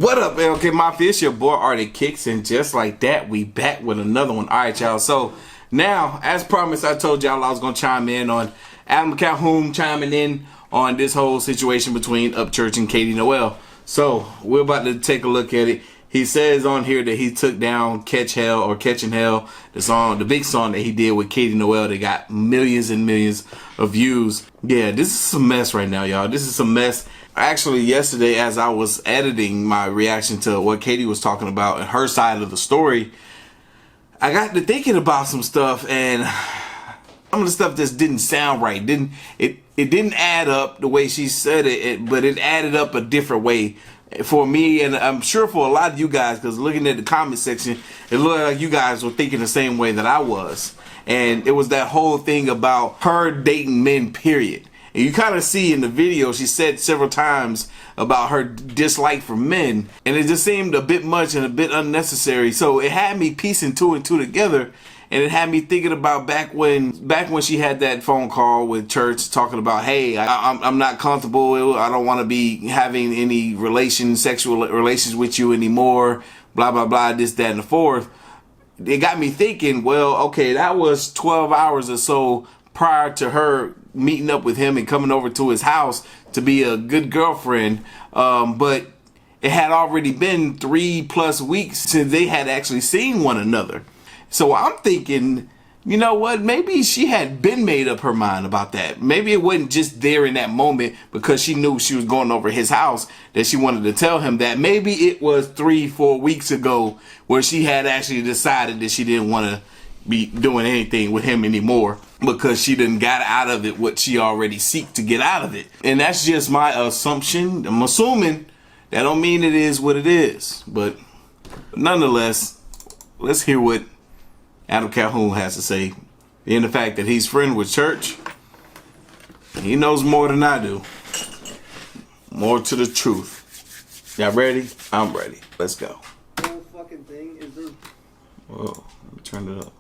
What up, LK Mafia? It's your boy Artofkickz, and just like that, we back with another one. Alright, y'all. So now, as promised, I told y'all I was gonna chime in on Adam Calhoun chiming in on this whole situation between Upchurch and Katie Noel. So we're about to take a look at it. He says on here that he took down Catch Hell or Catching Hell, the song, the big song that he did with Katie Noel that got millions and millions of views. Yeah, this is a mess right now, y'all. This is a mess. Actually, yesterday, as I was editing my reaction to what Katie was talking about and her side of the story, I got to thinking about some stuff, and some of the stuff just didn't sound right. It didn't add up the way she said it, but it added up a different way for me, and I'm sure for a lot of you guys, because looking at the comment section, it looked like you guys were thinking the same way that I was. And it was that whole thing about her dating men, period. And you kind of see in the video, she said several times about her dislike for men, and it just seemed a bit much and a bit unnecessary. So it had me piecing two and two together, and it had me thinking about back when she had that phone call with Church talking about, hey, I'm not comfortable, I don't want to be having any sexual relations with you anymore, blah blah blah, this, that, and the fourth. It got me thinking, well, okay, that was 12 hours or so prior to her meeting up with him and coming over to his house to be a good girlfriend, but it had already been 3+ weeks since they had actually seen one another. So I'm thinking, you know what, maybe she had been made up her mind about that. Maybe it wasn't just there in that moment because she knew she was going over his house that she wanted to tell him that. Maybe it was 3-4 weeks ago where she had actually decided that she didn't want to be doing anything with him anymore because she done got out of it what she already seek to get out of it. And that's just my assumption. I'm assuming. That don't mean it is what it is, but nonetheless, let's hear what Adam Calhoun has to say. And the fact that he's friend with Church, he knows more than I do. More to the truth. Y'all ready? I'm ready. Let's go. The whole fucking thing is there. Whoa, let me turn it up.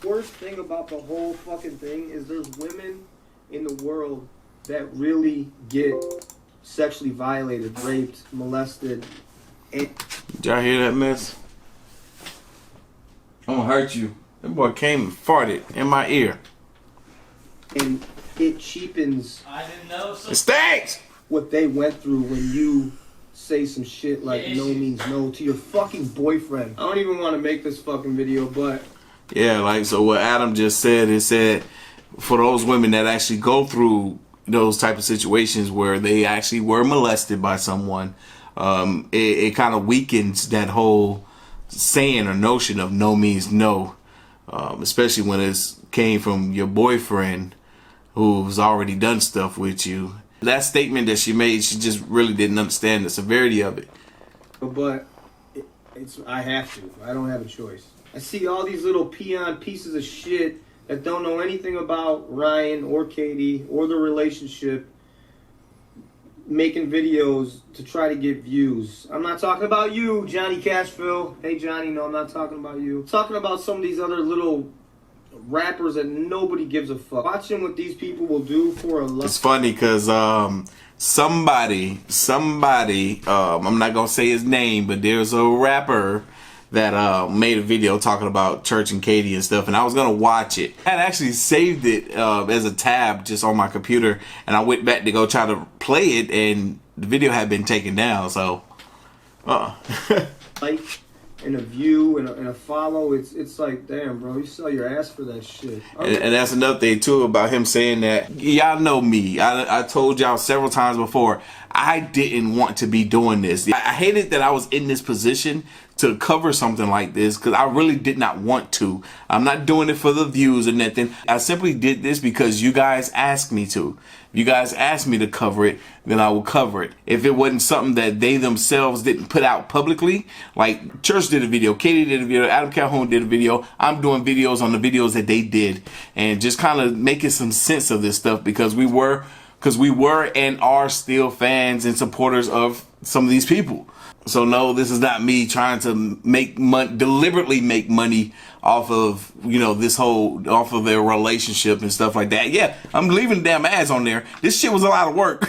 Worst thing about the whole fucking thing is there's women in the world that really get sexually violated, raped, molested. And did y'all hear that mess? I'm gonna hurt you. That boy came and farted in my ear. And it cheapens I didn't know. It stinks! what they went through when you say some shit like no means no to your fucking boyfriend. I don't even want to make this fucking video, but Yeah, like, so what Adam just said, it said for those women that actually go through those type of situations where they actually were molested by someone, it kind of weakens that whole saying or notion of no means no, especially when it came from your boyfriend who's already done stuff with you. That statement that she made, she just really didn't understand the severity of it. it's I have to. I don't have a choice. I see all these little peon pieces of shit that don't know anything about Ryan or Katie or the relationship making videos to try to get views. I'm not talking about you, Johnny Cashville. Hey, Johnny, no, I'm not talking about you. I'm talking about some of these other little rappers that nobody gives a fuck. Watching what these people will do for a love. It's funny because somebody, I'm not gonna say his name, but there's a rapper that made a video talking about Church and Katie and stuff, and I was gonna watch it. I had actually saved it as a tab just on my computer, and I went back to go try to play it, and the video had been taken down. So, like, and a view and a follow. It's like, damn, bro, you sell your ass for that shit. And that's another thing too about him saying that. Y'all know me. I told y'all several times before, I didn't want to be doing this. I hated that I was in this position to cover something like this because I really did not want to. I'm not doing it for the views or nothing. I simply did this because you guys asked me to. If you guys asked me to cover it, then I will cover it. If it wasn't something that they themselves didn't put out publicly, like Church did a video, Katie did a video, Adam Calhoun did a video, I'm doing videos on the videos that they did, and just kind of making some sense of this stuff because we were and are still fans and supporters of some of these people. So no, this is not me trying to make money, deliberately make money off of, you know, off of their relationship and stuff like that. Yeah, I'm leaving damn ads on there. This shit was a lot of work.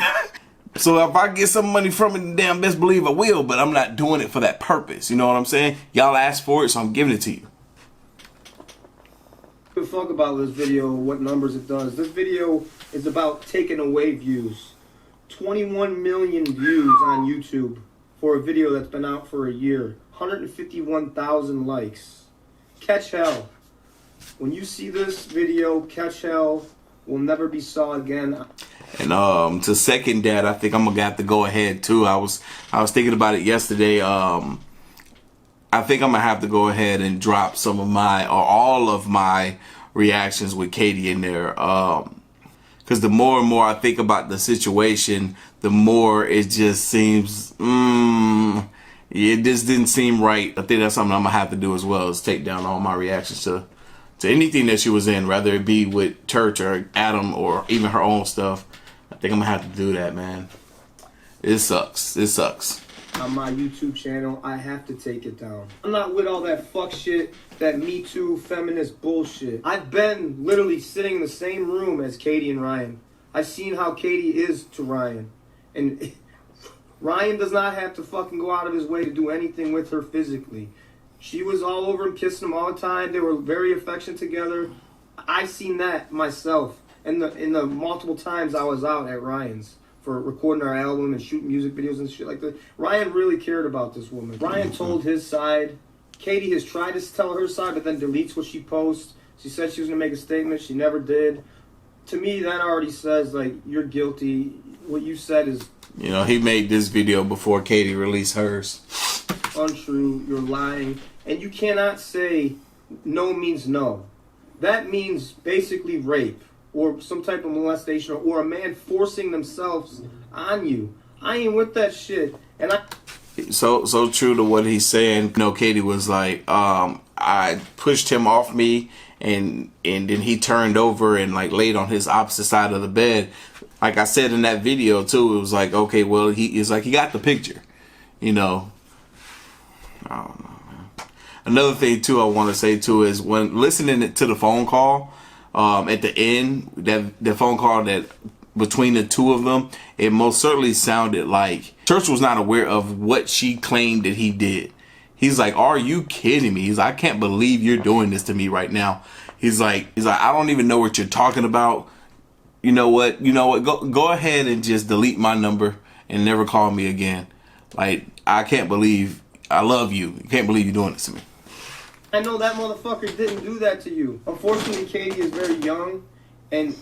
So if I get some money from it, damn, best believe I will, but I'm not doing it for that purpose. You know what I'm saying? Y'all asked for it, so I'm giving it to you. Give a fuck about this video, what numbers it does. This video is about taking away views. 21 million views on YouTube for a video that's been out for a year. 151,000 likes. Catch hell. When you see this video, catch hell will never be saw again. And to second that, I think I'm gonna have to go ahead too. I was thinking about it yesterday. I think I'm gonna have to go ahead and drop some of my or all of my reactions with Katie in there. Because the more and more I think about the situation, the more it just seems, it just didn't seem right. I think that's something I'm gonna have to do as well, is take down all my reactions to anything that she was in, whether it be with Church or Adam or even her own stuff. I think I'm gonna have to do that, man. It sucks. It sucks. On my YouTube channel, I have to take it down. I'm not with all that fuck shit, that Me Too feminist bullshit. I've been literally sitting in the same room as Katie and Ryan. I've seen how Katie is to Ryan. And Ryan does not have to fucking go out of his way to do anything with her physically. She was all over him, kissing him all the time. They were very affectionate together. I've seen that myself in the multiple times I was out at Ryan's for recording our album and shooting music videos and shit like that. Ryan really cared about this woman. Ryan told his side. Katie has tried to tell her side, but then deletes what she posts. She said she was going to make a statement. She never did. To me, that already says, like, you're guilty. What you said is... You know, he made this video before Katie released hers. Untrue. You're lying. And you cannot say no means no. That means basically rape or some type of molestation or a man forcing themselves on you. I ain't with that shit. And So true to what he's saying. You know, Katie was like, I pushed him off me, and then he turned over and like laid on his opposite side of the bed. Like I said in that video too, it was like, okay, well, he got the picture, you know. I don't know, man. Another thing too I want to say too is when listening to the phone call, at the end, the phone call that between the two of them, it most certainly sounded like Church was not aware of what she claimed that he did. He's like, are you kidding me? He's like, I can't believe you're doing this to me right now. He's like, I don't even know what you're talking about. You know what? Go ahead and just delete my number and never call me again. Like, I can't believe, I love you. I can't believe you're doing this to me. I know that motherfucker didn't do that to you. Unfortunately, Katie is very young, and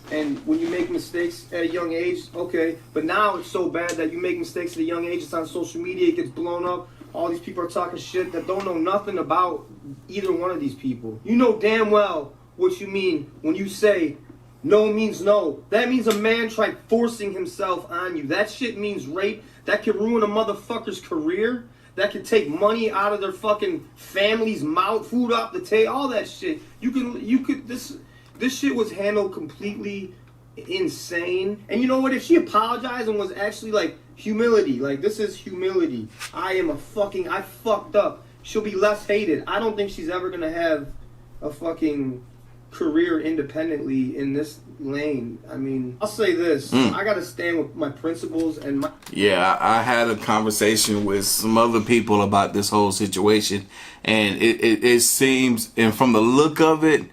when you make mistakes at a young age, okay. But now it's so bad that you make mistakes at a young age, it's on social media, it gets blown up. All these people are talking shit that don't know nothing about either one of these people. You know damn well what you mean when you say no means no. That means a man tried forcing himself on you. That shit means rape. That could ruin a motherfucker's career. That could take money out of their fucking family's mouth, food off the table, all that shit. This shit was handled completely insane. And you know what? If she apologized and was actually like humility, like this is humility. I fucked up. She'll be less hated. I don't think she's ever gonna have a fucking career independently in this lane. I mean, I'll say this. I gotta stand with my principles and my... Yeah, I had a conversation with some other people about this whole situation, and it seems, and from the look of it,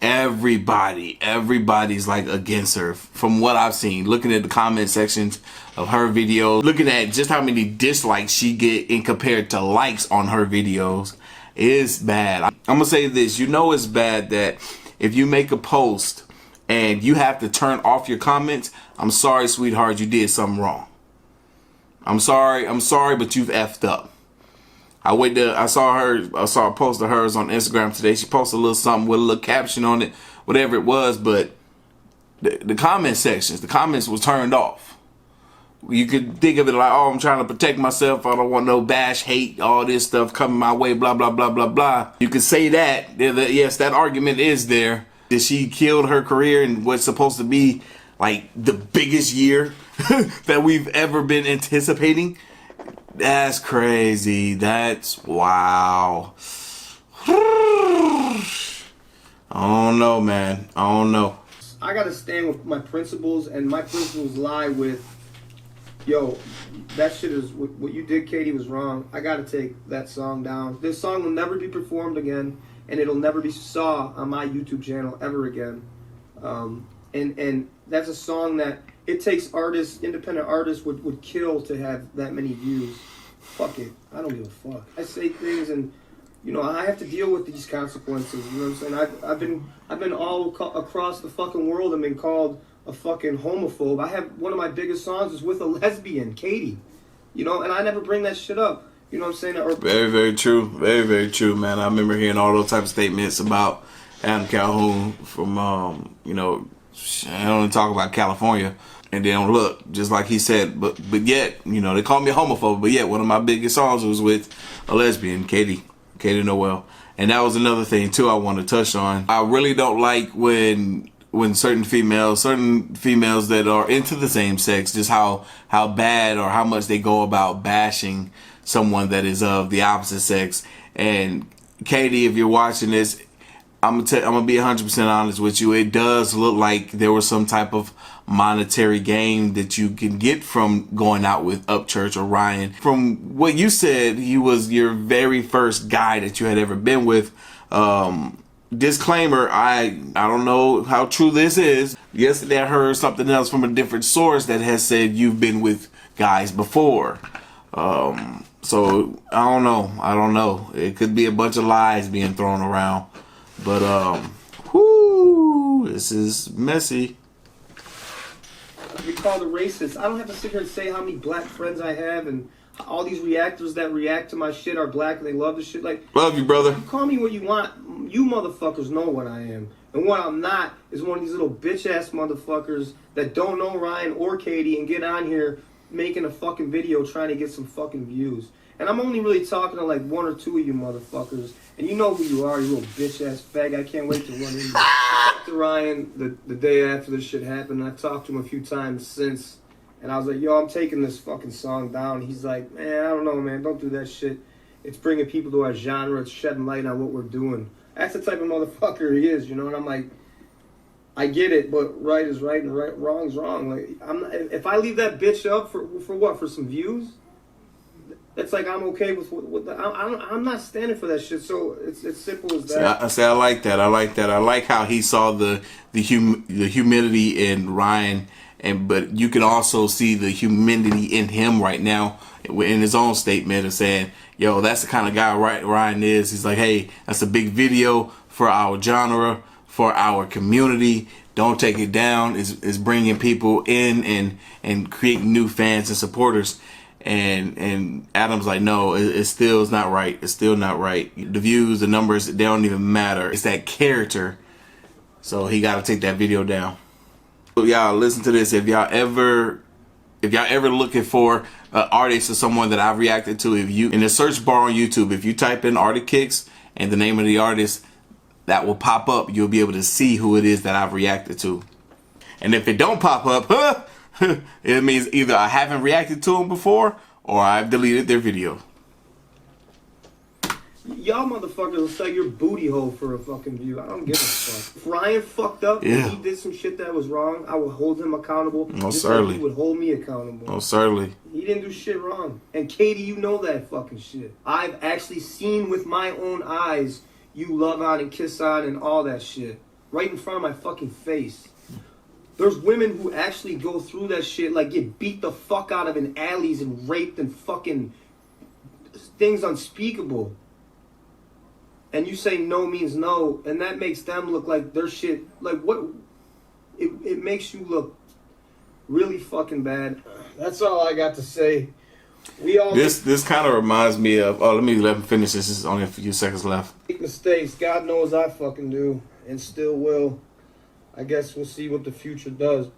everybody's like against her from what I've seen, looking at the comment sections of her videos, looking at just how many dislikes she get in compared to likes on her videos. It's bad. I'm gonna say this, you know it's bad that if you make a post and you have to turn off your comments, I'm sorry, sweetheart, you did something wrong. I'm sorry, but you've effed up. I saw a post of hers on Instagram today. She posted a little something with a little caption on it, whatever it was, but the comment sections, the comments was turned off. You could think of it like, oh, I'm trying to protect myself. I don't want no bash, hate, all this stuff coming my way, blah, blah, blah, blah, blah. You could say that. Yes, that argument is there. That she killed her career in what's supposed to be like the biggest year that we've ever been anticipating. That's crazy. That's wow. I don't know, man. I don't know. I gotta stand with my principles, and my principles lie with Yo, that shit is what you did, Katie, was wrong. I gotta take that song down. This song will never be performed again, and it'll never be saw on my YouTube channel ever again. And that's a song that it takes artists, independent artists, would kill to have that many views. Fuck it, I don't give a fuck. I say things, and you know I have to deal with these consequences. You know what I'm saying? I've been all across the fucking world and been called a fucking homophobe. I have one of my biggest songs is with a lesbian, Katie. You know, and I never bring that shit up. You know what I'm saying? Or, very, very true. Very, very true, man. I remember hearing all those types of statements about Adam Calhoun from, you know, I don't talk about California. And then look, just like he said, but yet, you know, they call me a homophobe, but yet one of my biggest songs was with a lesbian, Katie Noel. And that was another thing too I want to touch on. I really don't like when certain females that are into the same sex, just how bad or how much they go about bashing someone that is of the opposite sex. And Katie, if you're watching this, I'm gonna be 100% honest with you. It does look like there was some type of monetary gain that you can get from going out with Upchurch or Ryan. From what you said, he was your very first guy that you had ever been with. Disclaimer, I don't know how true this is. Yesterday I heard something else from a different source that has said you've been with guys before. So I don't know. It could be a bunch of lies being thrown around. But whoo, this is messy. we called a racist. I don't have to sit here and say how many black friends I have and all these reactors that react to my shit are black and they love the shit. Like, love you, brother. You call me what you want. You motherfuckers know what I am. And what I'm not is one of these little bitch-ass motherfuckers that don't know Ryan or Katie and get on here making a fucking video trying to get some fucking views. And I'm only really talking to like one or two of you motherfuckers. And you know who you are, you little bitch-ass fag. I can't wait to run into to Ryan the day after this shit happened. And I talked to him a few times since. And I was like, yo, I'm taking this fucking song down. He's like, man, I don't know, man. Don't do that shit. It's bringing people to our genre. It's shedding light on what we're doing. That's the type of motherfucker he is, you know? And I'm like, I get it, but right is right and wrong is wrong. Like, if I leave that bitch up for what? For some views? It's like I'm okay with I'm not standing for that shit. So it's simple as that. I like that. I like how he saw the humility in Ryan, but you can also see the humility in him right now in his own statement of saying, yo, that's the kind of guy Ryan is. He's like, hey, that's a big video for our genre, for our community. Don't take it down. It's bringing people in and creating new fans and supporters. And Adam's like, no, it still is not right. It's still not right. The views, the numbers, they don't even matter. It's that character. So he got to take that video down. So y'all listen to this. If y'all ever looking for an artist or someone that I've reacted to, if you in the search bar on YouTube, if you type in Artofkickz and the name of the artist, that will pop up. You'll be able to see who it is that I've reacted to. And if it don't pop up, it means either I haven't reacted to them before or I've deleted their video. Y'all motherfuckers will sell your booty hole for a fucking view. I don't give a fuck. If Ryan fucked up and he did some shit that was wrong, I would hold him accountable. Most certainly. Like he would hold me accountable. Most certainly. He didn't do shit wrong. And Katie, you know that fucking shit. I've actually seen with my own eyes you love on and kiss on and all that shit. Right in front of my fucking face. There's women who actually go through that shit, like get beat the fuck out of in alleys and raped and fucking things unspeakable. And you say no means no, and that makes them look like their shit, like what, it makes you look really fucking bad. That's all I got to say. We all This kind of reminds me of, let me finish this. There's only a few seconds left. make mistakes. God knows I fucking do, and still will. I guess we'll see what the future does.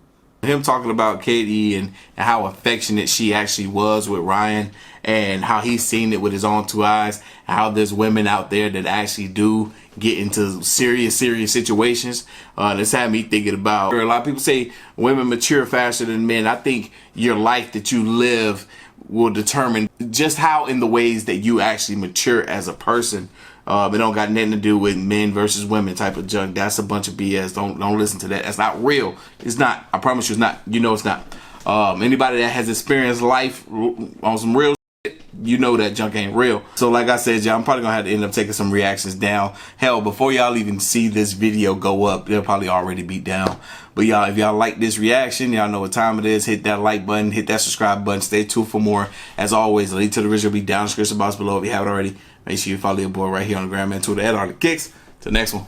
Him talking about Katie and how affectionate she actually was with Ryan and how he's seen it with his own two eyes, how there's women out there that actually do get into serious situations. This had me thinking about, a lot of people say women mature faster than men. I think your life that you live will determine just how in the ways that you actually mature as a person. It don't got nothing to do with men versus women type of junk. That's a bunch of BS. Don't listen to that. That's not real. It's not. I promise you it's not. You know it's not. Anybody that has experienced life on some real shit, you know that junk ain't real. So like I said, y'all, I'm probably gonna have to end up taking some reactions down. Hell, before y'all even see this video go up, they'll probably already be down. But y'all, if y'all like this reaction, y'all know what time it is. Hit that like button, hit that subscribe button. Stay tuned for more. As always, the link to the video will be down in the description box below if you haven't already. Make sure you follow your boy right here on the gram and Twitter at Artofkickz. Till the next one.